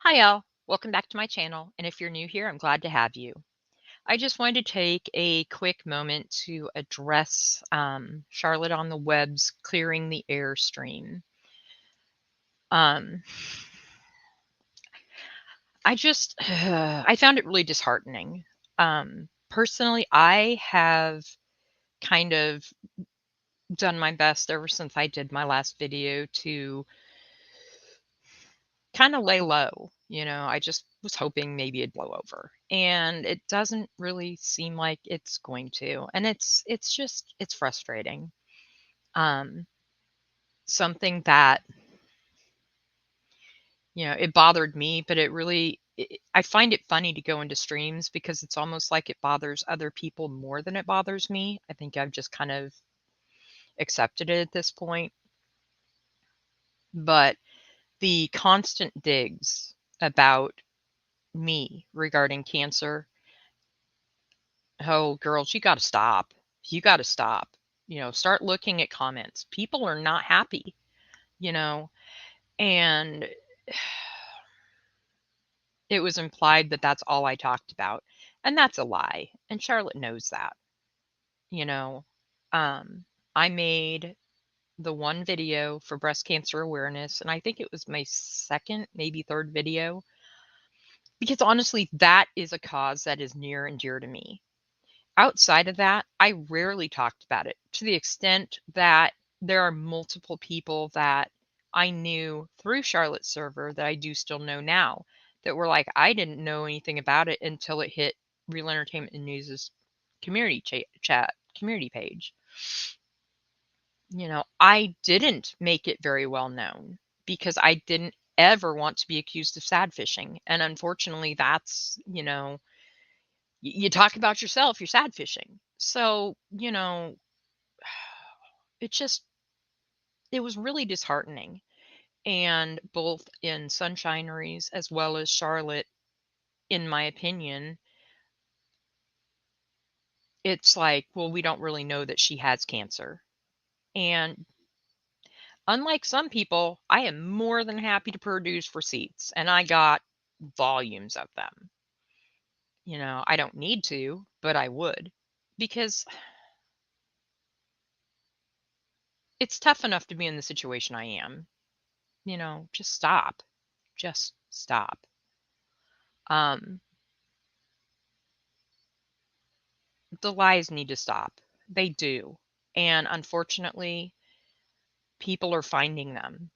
Hi, y'all. Welcome back to my channel. And if you're new here, I'm glad to have you. I just wanted to take a quick moment to address Charlotte on the Web's clearing the air stream. Um, I found it really disheartening. Personally, I have kind of done my best ever since I did my last video to kind of lay low. I just was hoping maybe it'd blow over. And it doesn't really seem like it's going to. And it's frustrating. Um Something that, it bothered me, but I find it funny to go into streams because it's almost like it bothers other people more than it bothers me. I think I've just kind of accepted it at this point. But the constant digs about me regarding cancer. Oh, girls, you gotta stop. You gotta stop. Start looking at comments. People are not happy, you know, and it was implied that that's all I talked about. And that's a lie. And Charlotte knows that, you know. Um, I made the one video for breast cancer awareness, and I think it was my second, maybe third video, because honestly, that is a cause that is near and dear to me. Outside of that, I rarely talked about it, to the extent that there are multiple people that I knew through Charlotte's server that I do still know now that were like, I didn't know anything about it until it hit Real Entertainment and News's community chat community page. I didn't make it very well known because I didn't ever want to be accused of sad fishing. And unfortunately, that's, you talk about yourself, you're sad fishing. So, it just it was really disheartening. And both in Sunshineries as well as Charlotte, in my opinion, it's like, well, we don't really know that she has cancer. And unlike some people, I am more than happy to produce receipts, and I got volumes of them. I don't need to, but I would, because it's tough enough to be in the situation I am. Just stop. Just stop. Um, the lies need to stop. They do. And unfortunately, people are finding them.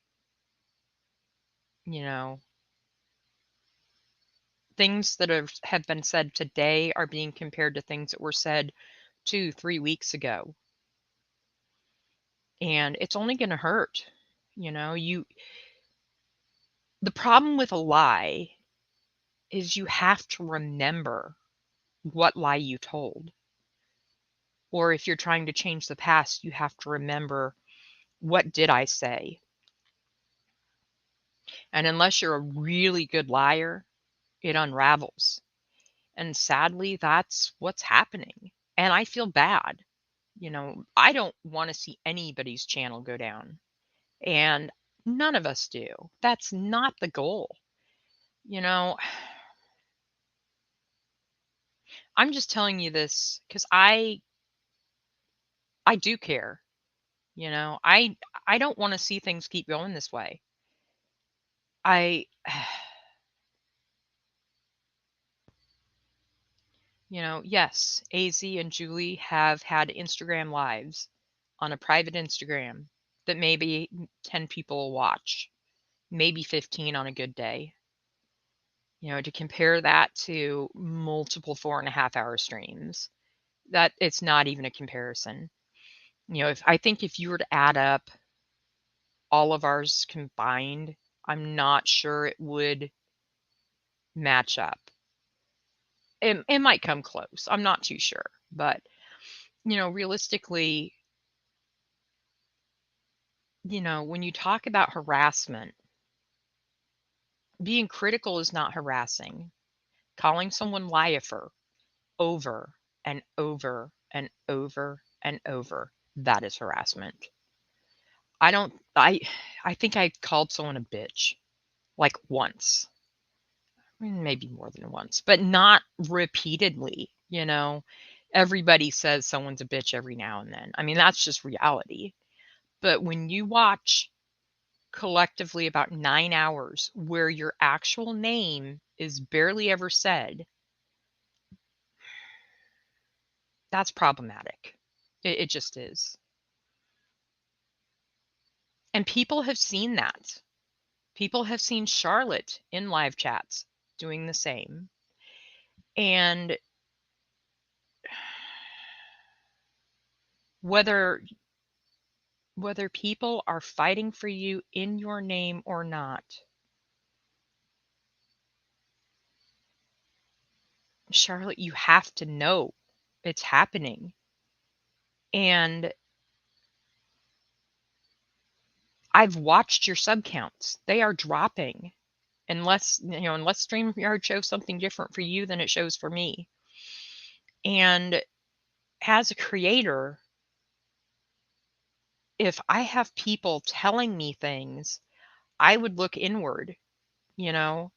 You know, things that have been said today are being compared to things that were said 2, 3 weeks ago. And it's only going to hurt. The problem with a lie is you have to remember what lie you told. Or if you're trying to change the past, you have to remember, what did I say? And unless you're a really good liar, it unravels. And sadly, that's what's happening. And I feel bad. I don't want to see anybody's channel go down. And none of us do. That's not the goal. You know, I'm just telling you this because I do care. I don't want to see things keep going this way. I yes, AZ and Julie have had Instagram lives on a private Instagram that maybe 10 people will watch, maybe 15 on a good day. To compare that to multiple 4.5 hour streams, that it's not even a comparison. If you were to add up all of ours combined, I'm not sure it would match up. It might come close. I'm not too sure, but realistically, when you talk about harassment, being critical is not harassing. Calling someone liar over and over and over and over, that is harassment. I don't I I think I called someone a bitch like once. maybe more than once, but not repeatedly, you know? Everybody says someone's a bitch every now and then. I mean, that's just reality. But when you watch collectively about 9 hours where your actual name is barely ever said, that's problematic. It just is. And people have seen that. People have seen Charlotte in live chats doing the same. And whether people are fighting for you in your name or not, Charlotte, you have to know it's happening. And I've watched your sub counts. They are dropping unless StreamYard shows something different for you than it shows for me. And as a creator, if I have people telling me things, I would look inward, you know.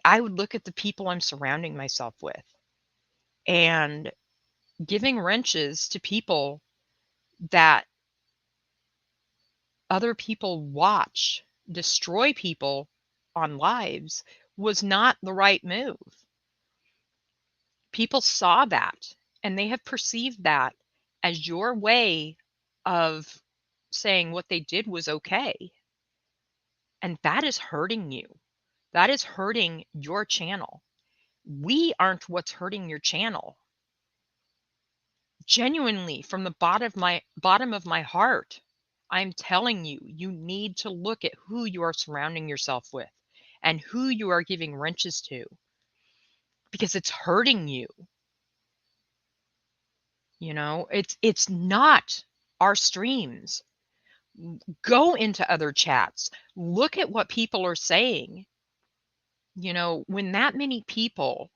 I would look at the people I'm surrounding myself with, and giving wrenches to people that other people watch destroy people on lives was not the right move. People saw that, and they have perceived that as your way of saying what they did was okay. And that is hurting you. That is hurting your channel. We aren't what's hurting your channel. Genuinely, from the bottom of my heart, I'm telling you, you need to look at who you are surrounding yourself with and who you are giving wrenches to, because it's hurting you. It's not our streams. Go into other chats. Look at what people are saying. When that many people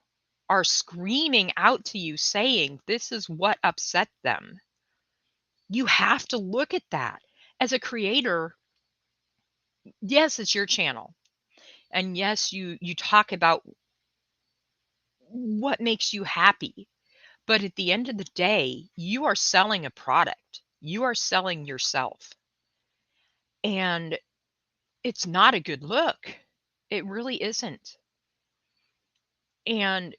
are screaming out to you saying this is what upset them, you have to look at that. As a creator, yes, it's your channel. And yes, you talk about what makes you happy. But at the end of the day, you are selling a product. You are selling yourself. And it's not a good look. It really isn't. And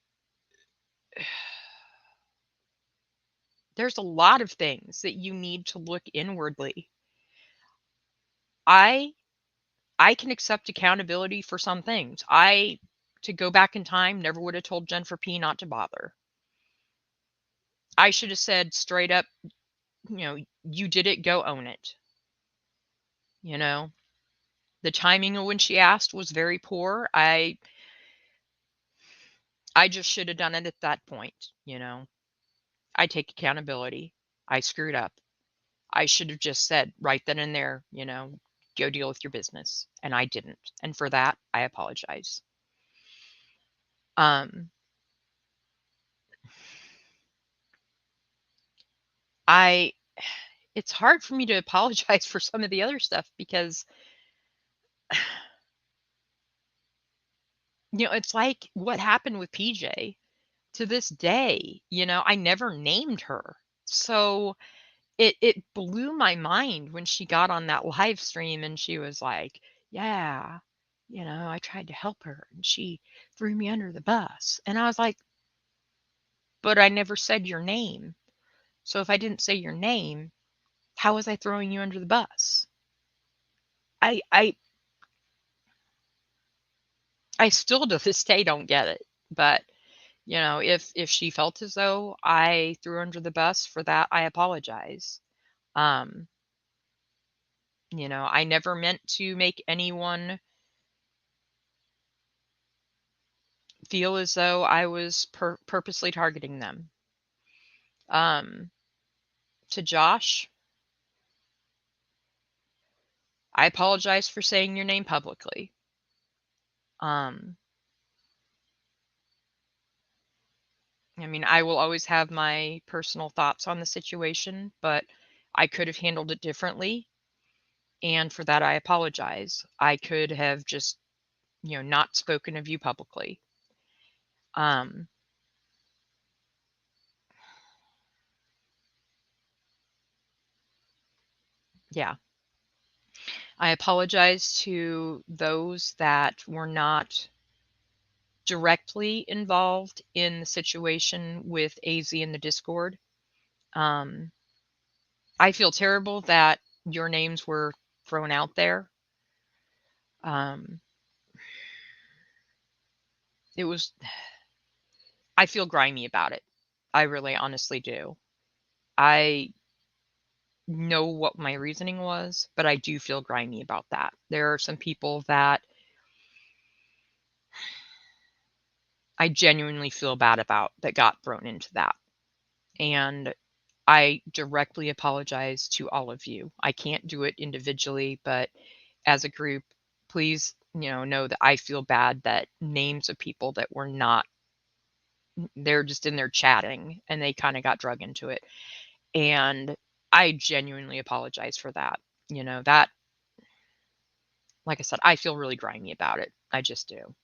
there's a lot of things that you need to look inwardly. I can accept accountability for some things. To go back in time, never would have told Jennifer P not to bother. I should have said straight up, you did it, go own it. The timing of when she asked was very poor. I just should have done it at that point. I take accountability. I screwed up. I should have just said right then and there, go deal with your business. And I didn't. And for that, I apologize. Um, I, it's hard for me to apologize for some of the other stuff because, it's like what happened with PJ. To this day, I never named her. So it blew my mind when she got on that live stream and she was like, yeah, I tried to help her and she threw me under the bus. And I was like, but I never said your name. So if I didn't say your name, how was I throwing you under the bus? I still to this day don't get it. But if she felt as though I threw her under the bus for that, I apologize. Um, I never meant to make anyone feel as though I was purposely targeting them. To Josh, I apologize for saying your name publicly. I mean, I will always have my personal thoughts on the situation, but I could have handled it differently. And for that, I apologize. I could have just not spoken of you publicly. Um, yeah. I apologize to those that were not directly involved in the situation with AZ in the Discord. Um, I feel terrible that your names were thrown out there. Um, it was, I feel grimy about it. I really honestly do. I know what my reasoning was, but I do feel grimy about that. There are some people that I genuinely feel bad about that got thrown into that. And I directly apologize to all of you. I can't do it individually, but as a group, please, know that I feel bad that names of people that were not, they're just in there chatting and they kind of got drug into it. And I genuinely apologize for that. That, like I said, I feel really grimy about it. I just do.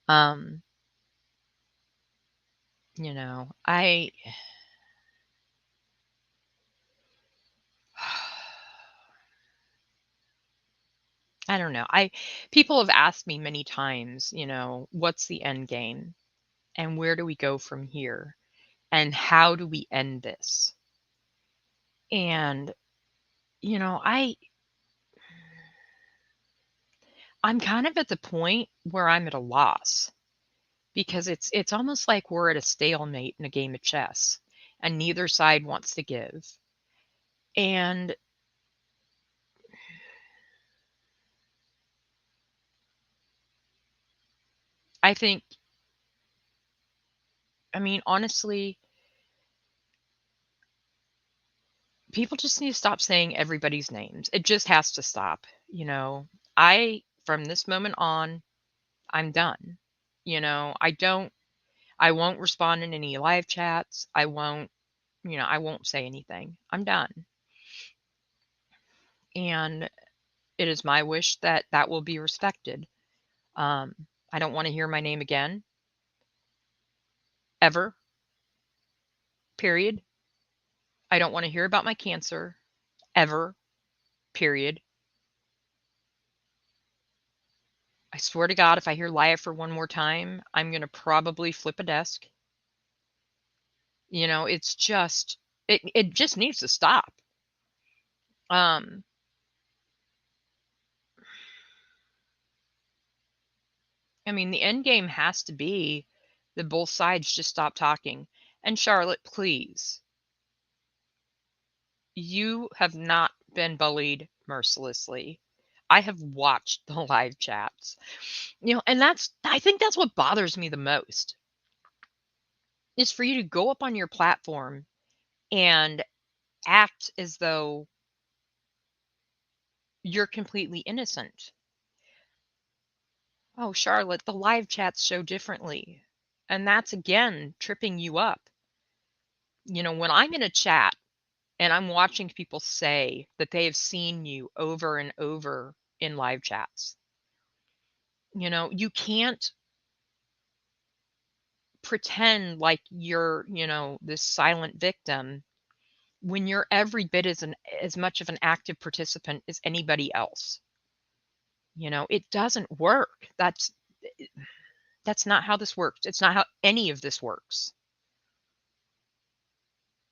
Um, I I don't know. People have asked me many times, what's the end game and where do we go from here and how do we end this? And you know, I I'm kind of at the point where I'm at a loss because it's almost like we're at a stalemate in a game of chess and neither side wants to give. And I think, I mean, honestly, people just need to stop saying everybody's names. It just has to stop. From this moment on, I'm done. I won't respond in any live chats. I won't say anything. I'm done. And it is my wish that that will be respected. Um, I don't want to hear my name again, ever, period. I don't want to hear about my cancer, ever, period. I swear to God, if I hear for one more time, I'm going to probably flip a desk. It's just, it just needs to stop. Um, I mean, the end game has to be that both sides just stop talking. And Charlotte, please, you have not been bullied mercilessly. I have watched the live chats. And I think that's what bothers me the most is for you to go up on your platform and act as though you're completely innocent. Oh, Charlotte, the live chats show differently. And that's again tripping you up. When I'm in a chat and I'm watching people say that they have seen you over and over in live chats, you can't pretend like you're, this silent victim when you're every bit as much of an active participant as anybody else. It doesn't work. That's not how this works. It's not how any of this works.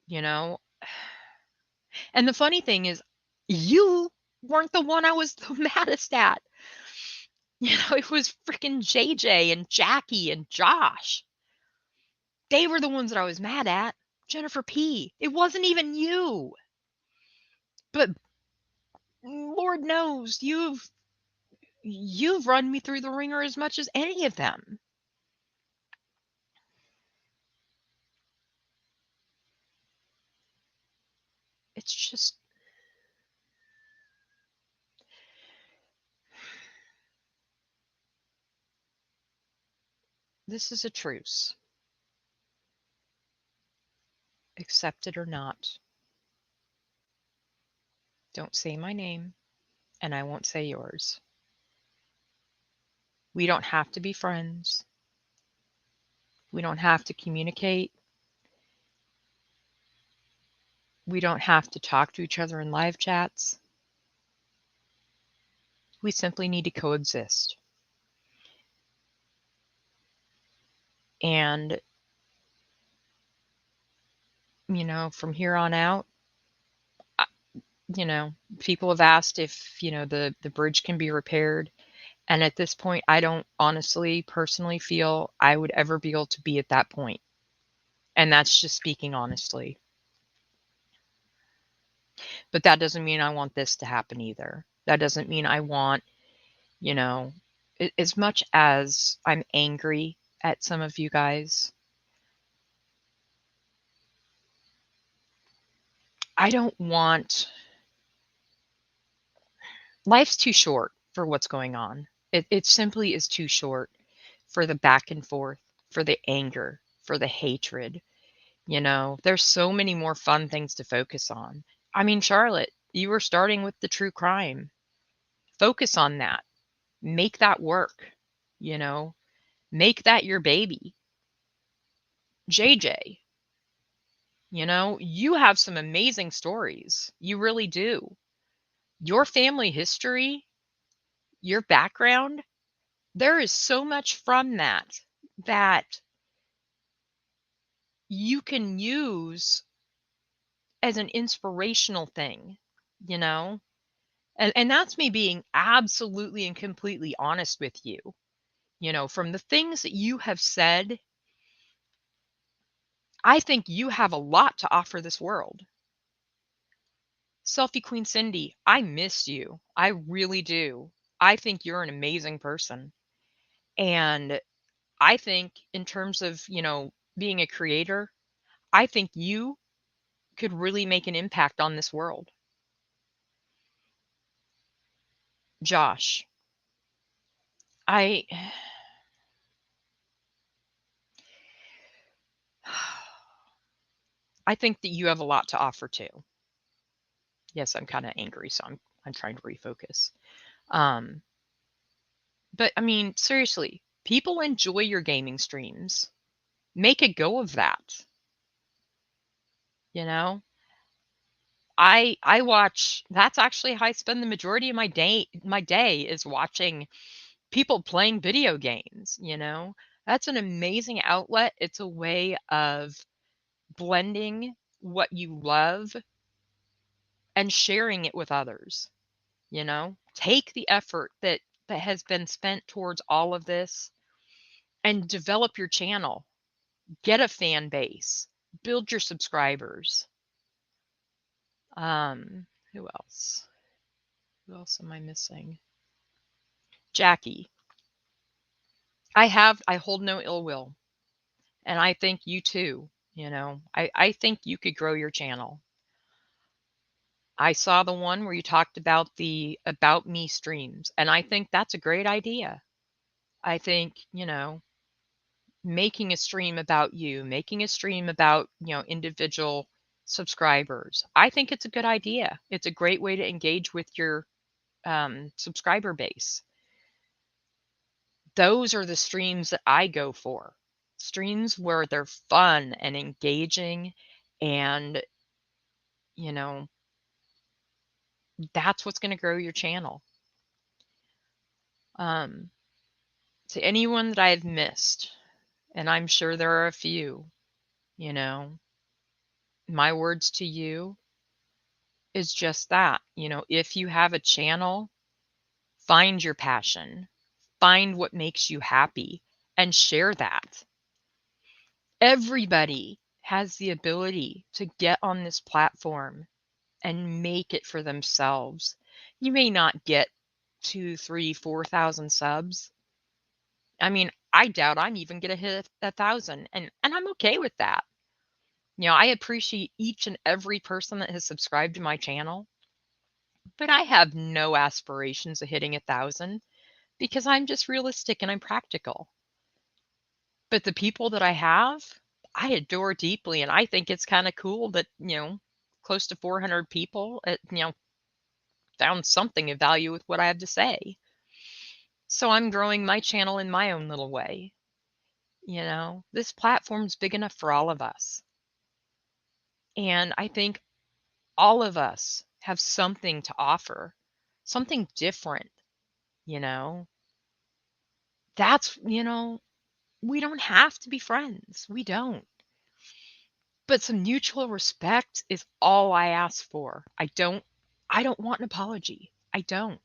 You know? And the funny thing is you weren't the one I was the maddest at. It was freaking JayJay and Jackie and Josh. They were the ones that I was mad at. Jennifer P. It wasn't even you. But Lord knows you've run me through the ringer as much as any of them. It's just this is a truce. Accept it or not. Don't say my name, and I won't say yours. We don't have to be friends. We don't have to communicate. We don't have to talk to each other in live chats. We simply need to coexist. And, from here on out, I- people have asked if, the bridge can be repaired. And at this point, I don't honestly, personally feel I would ever be able to be at that point. And that's just speaking honestly. But that doesn't mean I want this to happen either. That doesn't mean I want, you know, as much as I'm angry at some of you guys, I don't want, life's too short for what's going on. It simply is too short for the back and forth, for the anger, for the hatred. There's so many more fun things to focus on. I mean, Charlotte, you were starting with the true crime. Focus on that. Make that work. You know, make that your baby. JayJay, you have some amazing stories. You really do. Your family history, your background, there is so much from that you can use as an inspirational thing, you know? And that's me being absolutely and completely honest with you. From the things that you have said, I think you have a lot to offer this world. Selfie Queen Cindy, I miss you. I really do. I think you're an amazing person. And I think in terms of, being a creator, I think you could really make an impact on this world. Josh, I I think that you have a lot to offer too. Yes, I'm kind of angry, so I'm trying to refocus. Um, but I mean, seriously, people enjoy your gaming streams. Make a go of that. You know, I watch. That's actually how I spend the majority of my day. My day is watching people playing video games. That's an amazing outlet. It's a way of blending what you love and sharing it with others. Take the effort that has been spent towards all of this and develop your channel. Get a fan base. Build your subscribers. Who else? Who else am I missing? Jackie. I hold no ill will. And I think you too. I think you could grow your channel. I saw the one where you talked about the About Me streams, and I think that's a great idea. I think, making a stream about you, making a stream about, individual subscribers. I think it's a good idea. It's a great way to engage with your subscriber base. Those are the streams that I go for. Streams where they're fun and engaging, and, you know, that's what's going to grow your channel. Um, to anyone that I've missed, and I'm sure there are a few, you know, my words to you is just that. If you have a channel, find your passion, find what makes you happy, and share that. Everybody has the ability to get on this platform and make it for themselves. You may not get 2, 3, 4,000 subs. I mean, I doubt I'm even going to hit 1,000, and I'm okay with that. I appreciate each and every person that has subscribed to my channel, but I have no aspirations of hitting 1,000 because I'm just realistic and I'm practical. But the people that I have, I adore deeply, and I think it's kind of cool that, close to 400 people, found something of value with what I have to say. So I'm growing my channel in my own little way. This platform's big enough for all of us. And I think all of us have something to offer, something different, you know. We don't have to be friends. We don't. But some mutual respect is all I ask for. I don't want an apology. I don't.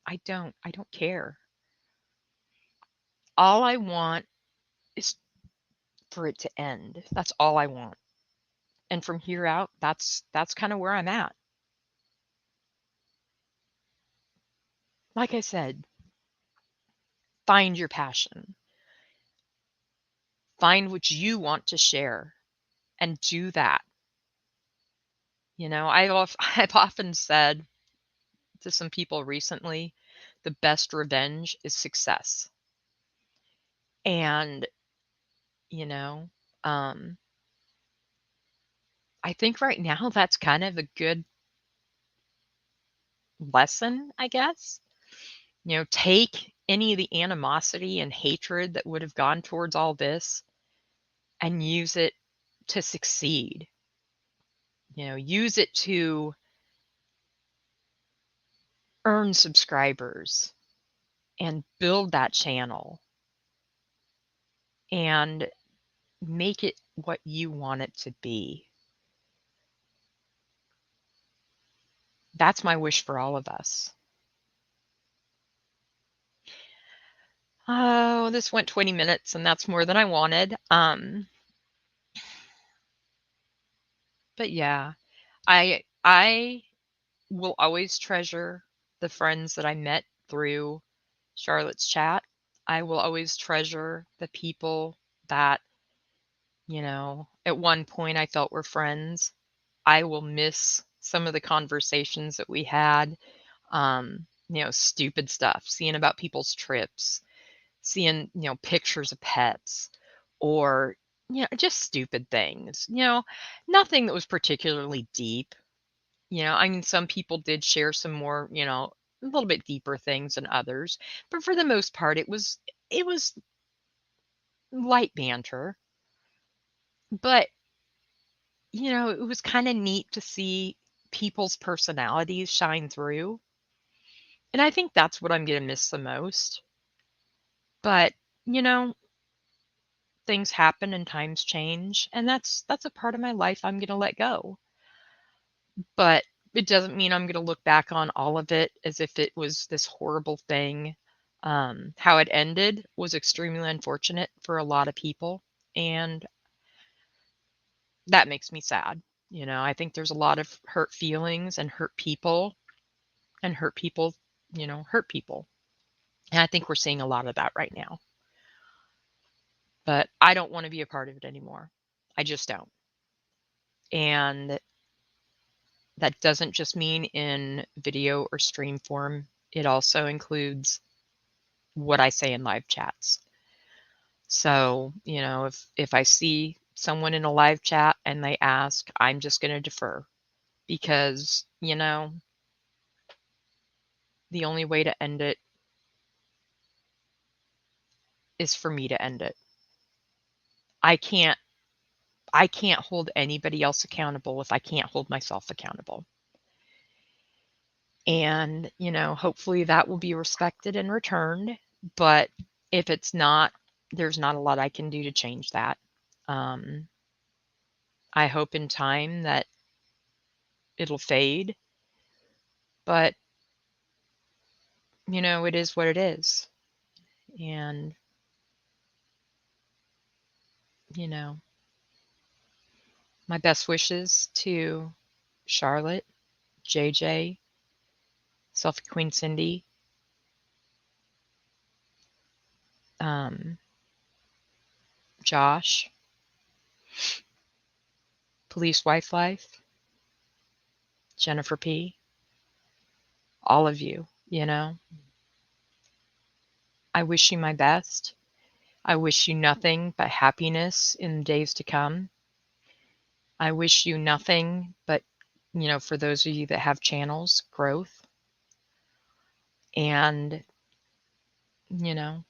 I don't care. All I want is for it to end. That's all I want. And from here out, that's kind of where I'm at. Like I said, find your passion. Find what you want to share and do that. I've often said to some people recently, the best revenge is success. And, you know, um, I think right now that's kind of a good lesson, I guess. Take any of the animosity and hatred that would have gone towards all this and use it to succeed. Use it to earn subscribers and build that channel and make it what you want it to be. That's my wish for all of us. Oh, this went 20 minutes and that's more than I wanted. But yeah, I will always treasure the friends that I met through Charlotte's chat. I will always treasure the people that, at one point I felt were friends. I will miss some of the conversations that we had. Stupid stuff, seeing about people's trips, seeing, pictures of pets or, just stupid things, nothing that was particularly deep. I mean, some people did share some more, a little bit deeper things than others, but for the most part, it was light banter. But, it was kind of neat to see people's personalities shine through. And I think that's what I'm going to miss the most. But, you know, things happen and times change, and that's a part of my life I'm going to let go. But it doesn't mean I'm going to look back on all of it as if it was this horrible thing. How it ended was extremely unfortunate for a lot of people, and that makes me sad. I think there's a lot of hurt feelings and hurt people, and hurt people, hurt people. And I think we're seeing a lot of that right now. But I don't want to be a part of it anymore. I just don't. And that doesn't just mean in video or stream form. It also includes what I say in live chats. So, if I see someone in a live chat and they ask, I'm just going to defer because, the only way to end it is for me to end it. I can't I can't hold anybody else accountable if I can't hold myself accountable. And, hopefully that will be respected and returned. But if it's not, there's not a lot I can do to change that. Um, I hope in time that it'll fade, but, it is what it is. And, you know, my best wishes to Charlotte, JayJay, Selfie Queen Cindy, um, Josh, Police Wife Life, Jennifer P, all of you, I wish you my best. I wish you nothing but happiness in the days to come. I wish you nothing but, for those of you that have channels, growth. And You know,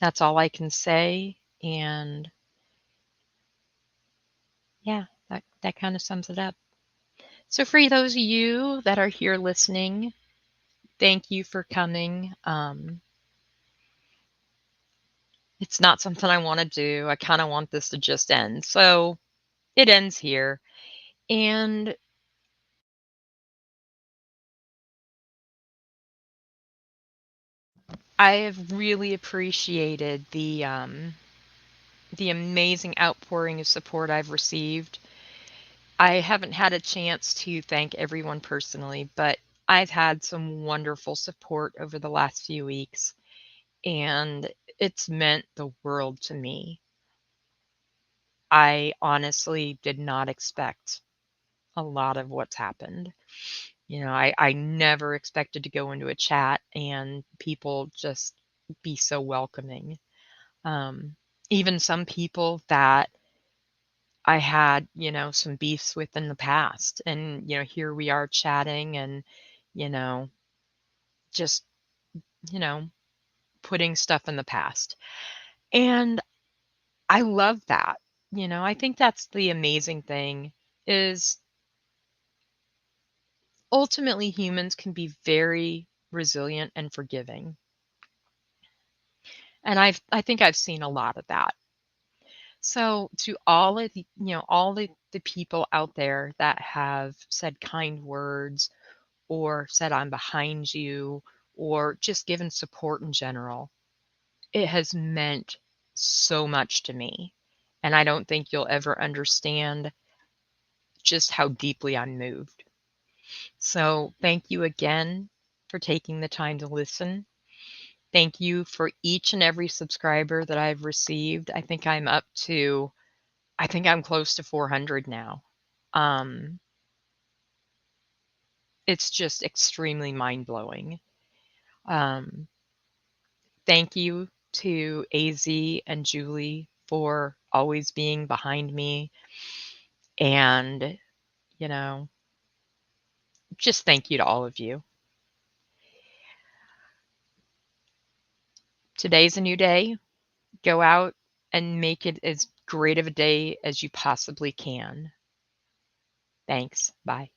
that's all I can say. And yeah, that kind of sums it up. So for those of you that are here listening, thank you for coming. It's not something I want to do. I kind of want this to just end. So it ends here. And I have really appreciated the amazing outpouring of support I've received. I haven't had a chance to thank everyone personally, but I've had some wonderful support over the last few weeks, and it's meant the world to me. I honestly did not expect a lot of what's happened. I never expected to go into a chat and people just be so welcoming. Um, Even some people that I had, some beefs with in the past. And, here we are chatting and, you know, just, you know, putting stuff in the past. And I love that. I think that's the amazing thing is ultimately humans can be very resilient and forgiving. And I think I've seen a lot of that. So to all of the people out there that have said kind words or said I'm behind you or just given support in general, it has meant so much to me. And I don't think you'll ever understand just how deeply I'm moved. So thank you again for taking the time to listen. Thank you for each and every subscriber that I've received. I think I'm close to 400 now. Um, it's just extremely mind blowing. Um, Thank you to AZ and Julie for always being behind me. And, you know, just thank you to all of you. Today's a new day. Go out and make it as great of a day as you possibly can. Thanks. Bye.